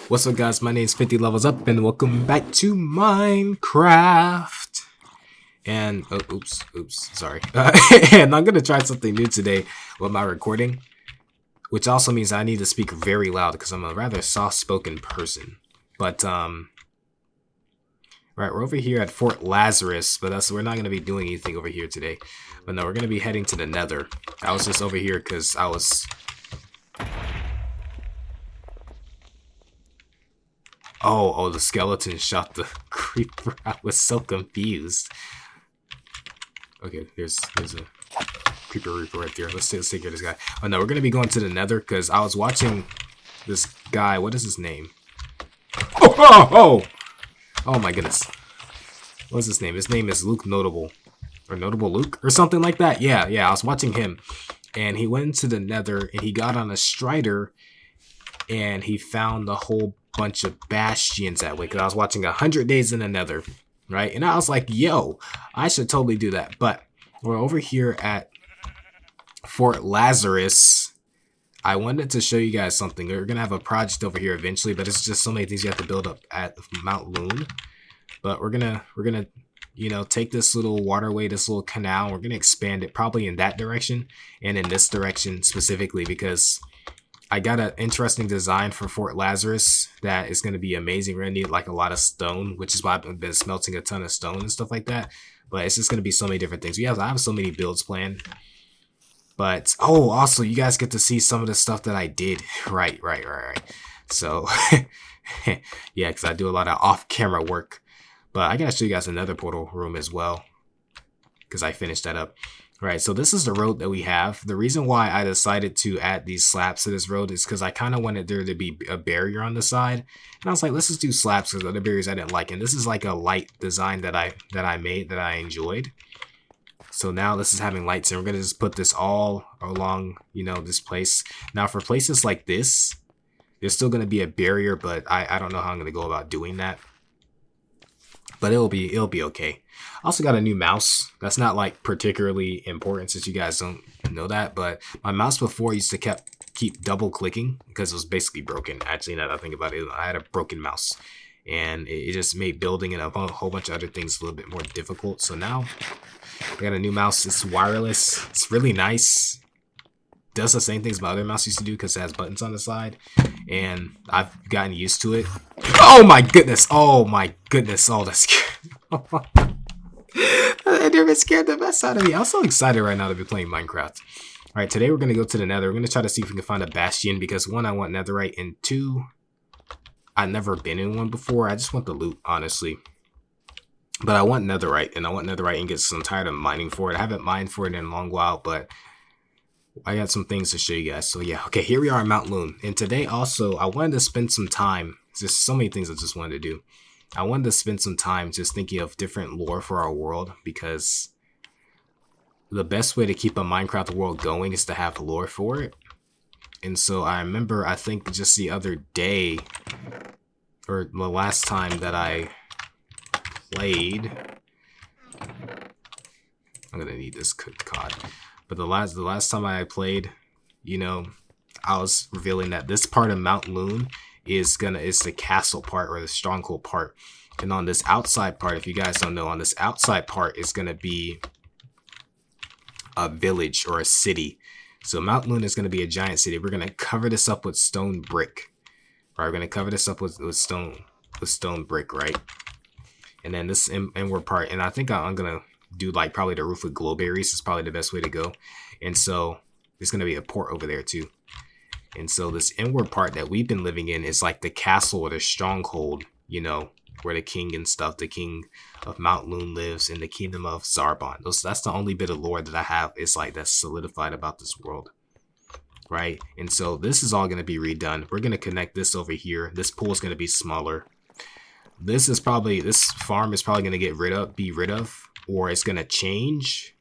What's up, guys? My name is 50 Levels Up, and welcome back to Minecraft. And sorry. And I'm gonna try something new today with my recording, which also means I need to speak very loud because I'm a rather soft-spoken person. But right, we're over here at Fort Lazarus, but we're not gonna be doing anything over here today. But no, we're gonna be heading to the Nether. I was just over here because I was. Oh, the skeleton shot the creeper. I was so confused. Okay, there's a creeper reaper right there. Let's take care of this guy. Oh no, we're gonna be going to the Nether because I was watching this guy. What is his name? Oh my goodness. What's his name? His name is Luke Notable, or Notable Luke, or something like that. Yeah. I was watching him, and he went into the Nether and he got on a strider, and he found the whole bunch of bastions that way. Because I was watching 100 Days in the Nether, right? And I was like, yo, I should totally do that. But we're over here at Fort Lazarus. I wanted to show you guys something. We're gonna have a project over here eventually, but it's just so many things you have to build up at Mount Loon. But we're gonna take this little waterway, this little canal. We're gonna expand it probably in that direction and in this direction specifically because I got an interesting design for Fort Lazarus that is going to be amazing. We're going to need like a lot of stone, which is why I've been smelting a ton of stone and stuff like that. But it's just going to be so many different things. I have so many builds planned. But, also, you guys get to see some of the stuff that I did. Right. So, yeah, because I do a lot of off-camera work. But I got to show you guys another portal room as well, because I finished that up. Right, so this is the road that we have. The reason why I decided to add these slabs to this road is because I kind of wanted there to be a barrier on the side. And I was like, let's just do slabs because other barriers I didn't like. And this is like a light design that I made that I enjoyed. So now this is having lights, and we're going to just put this all along, this place. Now for places like this, there's still going to be a barrier, but I don't know how I'm going to go about doing that. But it'll be okay. I also got a new mouse. That's not like particularly important since you guys don't know that, but my mouse before used to keep double clicking because it was basically broken. Actually, now that I think about it, I had a broken mouse, and it just made building and a whole bunch of other things a little bit more difficult. So now I got a new mouse. It's wireless. It's really nice. Does the same things my other mouse used to do because it has buttons on the side, and I've gotten used to it. Oh my goodness! Oh, that's scary. That never scared the mess out of me. I'm so excited right now to be playing Minecraft. Alright, today we're going to go to the Nether. We're going to try to see if we can find a Bastion because one, I want Netherite, and two, I've never been in one before. I just want the loot, honestly. But I want Netherite, and I want Netherite ingots. I'm tired of mining for it. I haven't mined for it in a long while, but I got some things to show you guys. So yeah, okay, here we are at Mount Loon. And today also, I wanted to spend some time. There's so many things I just wanted to do. I wanted to spend some time just thinking of different lore for our world because the best way to keep a Minecraft world going is to have lore for it. And so I remember, I think just the other day, or the last time that I played, I'm gonna need this cooked cod. But the last time I played, I was revealing that this part of Mount Loon is the castle part or the stronghold part. And on this outside part, if you guys don't know, on this outside part is gonna be a village or a city. So Mount Loon is gonna be a giant city. We're gonna cover this up with stone brick. Right, we're gonna cover this up with stone brick, right? And then this inward part, and I think I'm gonna do like probably the roof with glowberries is probably the best way to go. And so there's gonna be a port over there too. And so this inward part that we've been living in is like the castle or the stronghold, where the king and stuff, the king of Mount Loon lives in the kingdom of Zarbon. That's the only bit of lore that I have is like that's solidified about this world. Right? And so this is all going to be redone. We're going to connect this over here. This pool is going to be smaller. This farm is probably going to be rid of, or it's going to change.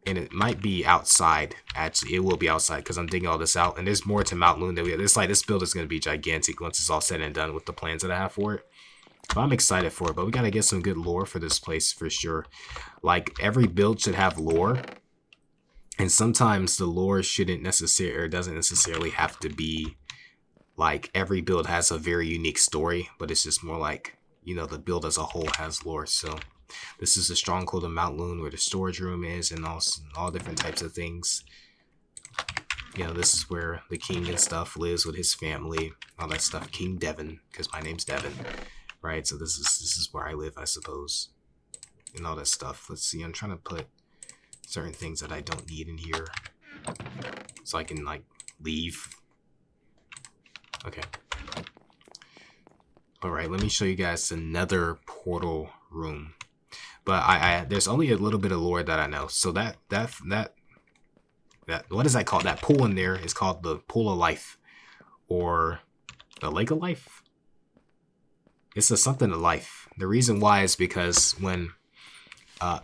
And it might be outside. Actually, it will be outside because I'm digging all this out. And there's more to Mount Loon than we have. This build is going to be gigantic once it's all said and done with the plans that I have for it. But I'm excited for it. But we got to get some good lore for this place for sure. Like, every build should have lore. And sometimes the lore doesn't necessarily have to be like every build has a very unique story, but it's just more like, you know, the build as a whole has lore. So this is the stronghold of Mount Loon where the storage room is and all different types of things. You know, this is where the king and stuff lives with his family, all that stuff. King Devon, because my name's Devon, right? So this is where I live, I suppose, and all that stuff. Let's see, I'm trying to put certain things that I don't need in here so I can like leave. Okay. All right, let me show you guys another portal room. But I there's only a little bit of lore that I know. So that what is that called? That pool in there is called the Pool of Life, or the Lake of Life. It's a something of life. The reason why is because when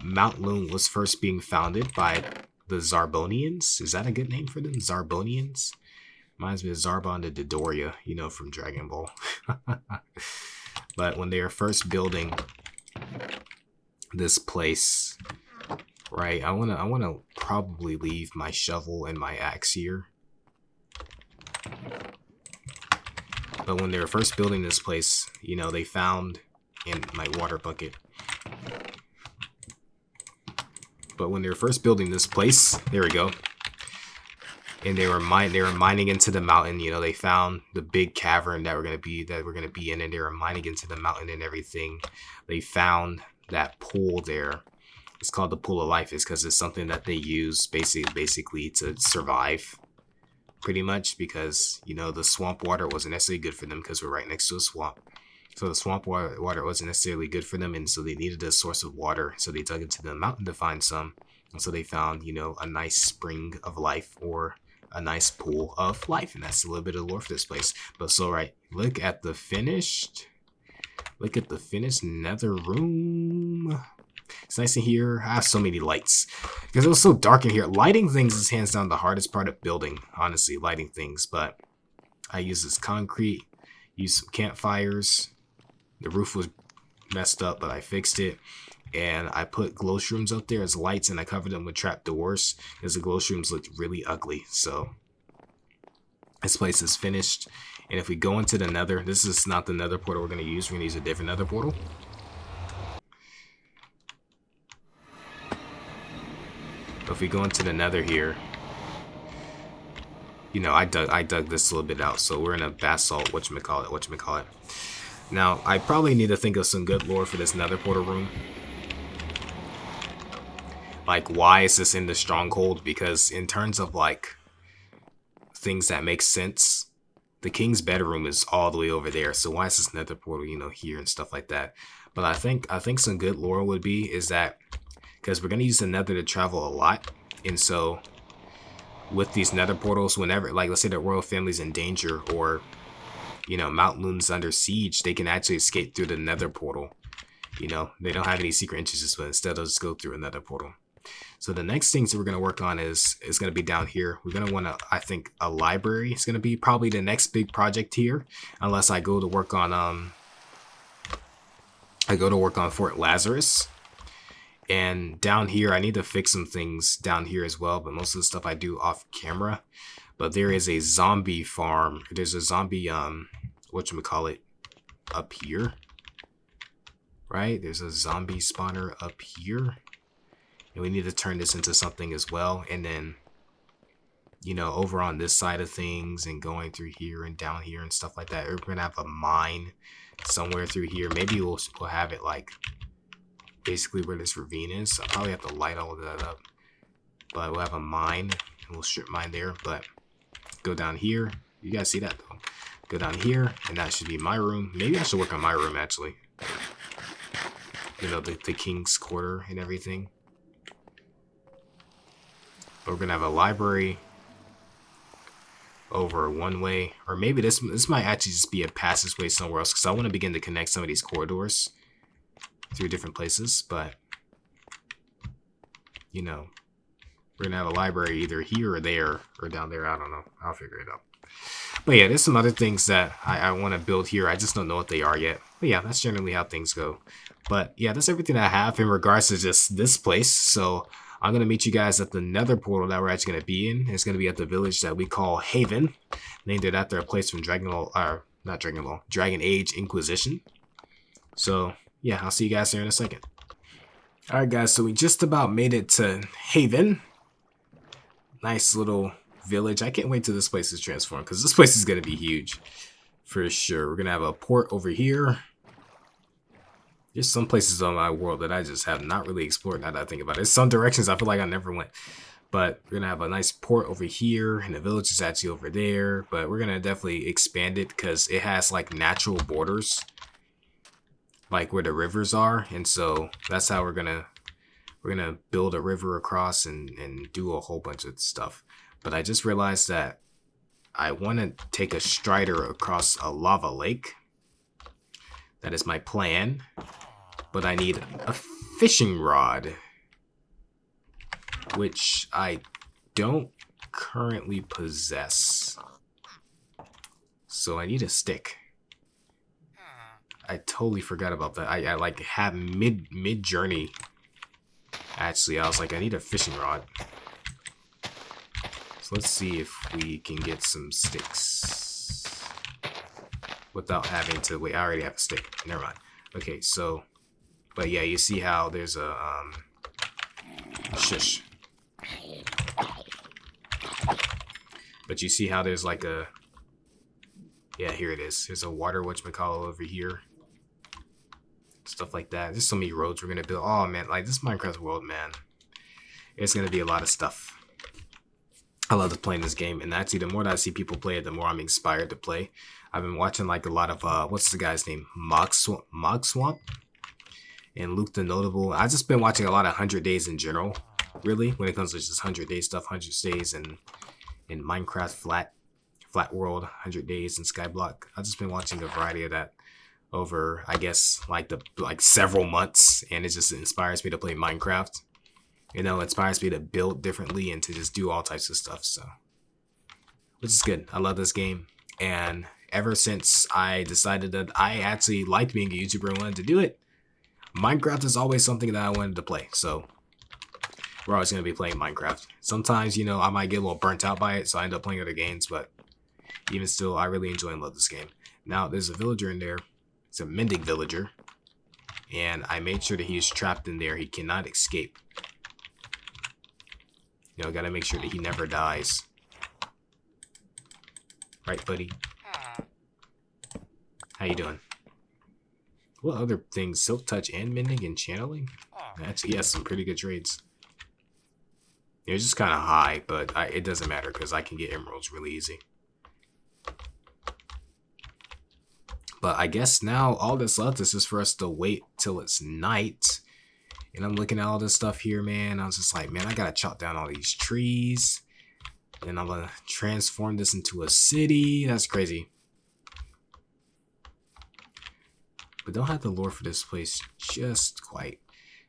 Mount Loon was first being founded by the Zarbonians. Is that a good name for them? Zarbonians? Reminds me of Zarbon the Dodoria, you know, from Dragon Ball. But when they were first building this place, right, I wanna probably leave my shovel and my axe here. But when they were first building this place, you know, they found in my water bucket. But when they were first building this place, there we go. And they were mining into the mountain. You know, they found the big cavern that we're gonna be in, and they were mining into the mountain and everything. They found that pool there. It's called the Pool of Life. It's because it's something that they use basically to survive, pretty much. Because, you know, the swamp water wasn't necessarily good for them because we're right next to a swamp. So the swamp water wasn't necessarily good for them, and so they needed a source of water. So they dug into the mountain to find some. And so they found, you know, a nice spring of life, or a nice pool of life, and that's a little bit of lore for this place. But so right, look at the finished nether room. It's nice in here. I have so many lights because it was so dark in here. Lighting things is hands down the hardest part of building, honestly, lighting things. But I use this concrete, use some campfires. The roof was messed up, but I fixed it. And I put glow shrooms up there as lights, and I covered them with trapdoors because the glow shrooms looked really ugly. So this place is finished. And if we go into the nether, this is not the nether portal we're going to use. We're going to use a different nether portal. But if we go into the nether here, you know, I dug this a little bit out. So we're in a basalt, whatchamacallit. Now, I probably need to think of some good lore for this nether portal room. Like, why is this in the stronghold? Because in terms of, like, things that make sense, the king's bedroom is all the way over there. So why is this nether portal, you know, here and stuff like that? But I think some good lore would be is that, because we're going to use the nether to travel a lot. And so with these nether portals, whenever, like, let's say the royal family's in danger, or, you know, Mount Loon's under siege, they can actually escape through the nether portal. You know, they don't have any secret entrances, but instead they'll just go through another portal. So the next things that we're going to work on is going to be down here. We're going to want to, I think, a library is going to be probably the next big project here, unless I go to work on Fort Lazarus. And down here, I need to fix some things down here as well, but most of the stuff I do off camera. But there is a zombie farm. There's a zombie whatchamacallit up here. Right? There's a zombie spawner up here. And we need to turn this into something as well. And then, you know, over on this side of things and going through here and down here and stuff like that, we're going to have a mine somewhere through here. Maybe we'll have it like basically where this ravine is. I'll probably have to light all of that up. But we'll have a mine, and we'll strip mine there. But go down here. You guys see that though. Go down here, and that should be my room. Maybe I should work on my room actually. You know, the king's quarter and everything. But we're gonna have a library over one way, or maybe this might actually just be a passageway somewhere else, because I want to begin to connect some of these corridors through different places. But you know, we're gonna have a library either here or there or down there. I don't know. I'll figure it out. But yeah, there's some other things that I want to build here. I just don't know what they are yet. But yeah, that's generally how things go. But yeah, that's everything I have in regards to just this place. So I'm going to meet you guys at the Nether portal that we're actually going to be in. It's going to be at the village that we call Haven, named it after a place from Dragon Age Inquisition. So, yeah, I'll see you guys there in a second. Alright guys, so we just about made it to Haven. Nice little village. I can't wait till this place is transformed, because this place is going to be huge. For sure. We're going to have a port over here. There's some places on my world that I just have not really explored now that I think about it. There's some directions I feel like I never went. But we're going to have a nice port over here, and the village is actually over there. But we're going to definitely expand it because it has like natural borders, like where the rivers are. And so that's how we're going to build a river across and do a whole bunch of stuff. But I just realized that I want to take a strider across a lava lake. That is my plan. But I need a fishing rod, which I don't currently possess. So I need a stick. I totally forgot about that. I like have mid journey. Actually, I was like, I need a fishing rod. So let's see if we can get some sticks without having to wait. I already have a stick. Never mind. Okay, so, but yeah, you see how there's a shush. But you see how there's like a, yeah, here it is. There's a water whatchamacallit over here. Stuff like that. There's so many roads we're gonna build. Oh man, like this Minecraft world, man. It's gonna be a lot of stuff. I love playing this game, and actually the more that I see people play it, the more I'm inspired to play. I've been watching like a lot of what's the guy's name? Mog Swamp and Luke the Notable. I've just been watching a lot of 100 Days in general, really, when it comes to just 100 Days stuff, 100 Days and in Minecraft Flat World, 100 Days and Skyblock. I've just been watching a variety of that over, I guess, like several months, and it just inspires me to play Minecraft. You know, it inspires me to build differently and to just do all types of stuff. So, which is good. I love this game, and ever since I decided that I actually liked being a YouTuber and wanted to do it, Minecraft is always something that I wanted to play. So we're always going to be playing Minecraft. Sometimes, you know, I might get a little burnt out by it, so I end up playing other games, but even still, I really enjoy and love this game. Now, there's a villager in there. It's a mending villager, and I made sure that he is trapped in there. He cannot escape. You know, gotta make sure that he never dies. Right, buddy? How you doing? What other things? Silk touch and mending and channeling? Actually, he has some pretty good trades. It's just kind of high, but it doesn't matter because I can get emeralds really easy. But I guess now all that's left is just for us to wait till it's night. And I'm looking at all this stuff here, man. I was just like, man, I gotta chop down all these trees. And I'm gonna transform this into a city. That's crazy. But don't have the lore for this place just quite.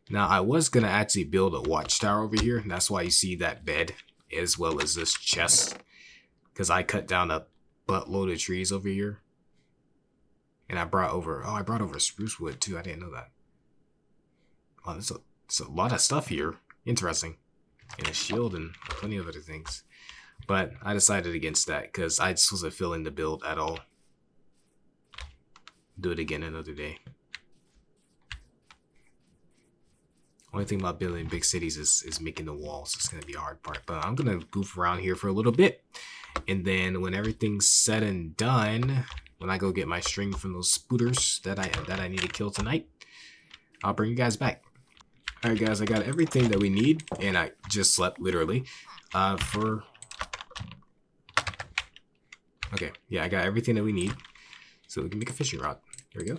Now, I was gonna actually build a watchtower over here. And that's why you see that bed as well as this chest. Because I cut down a buttload of trees over here. And I brought over, spruce wood too. I didn't know that. Oh, there's a lot of stuff here. Interesting. And a shield and plenty of other things. But I decided against that because I just wasn't feeling the build at all. Do it again another day. Only thing about building big cities is making the walls. It's going to be a hard part. But I'm going to goof around here for a little bit. And then when everything's said and done, when I go get my string from those spooters that I need to kill tonight, I'll bring you guys back. Alright guys, I got everything that we need, and I just slept, literally, okay, yeah, I got everything that we need, so we can make a fishing rod. Here we go.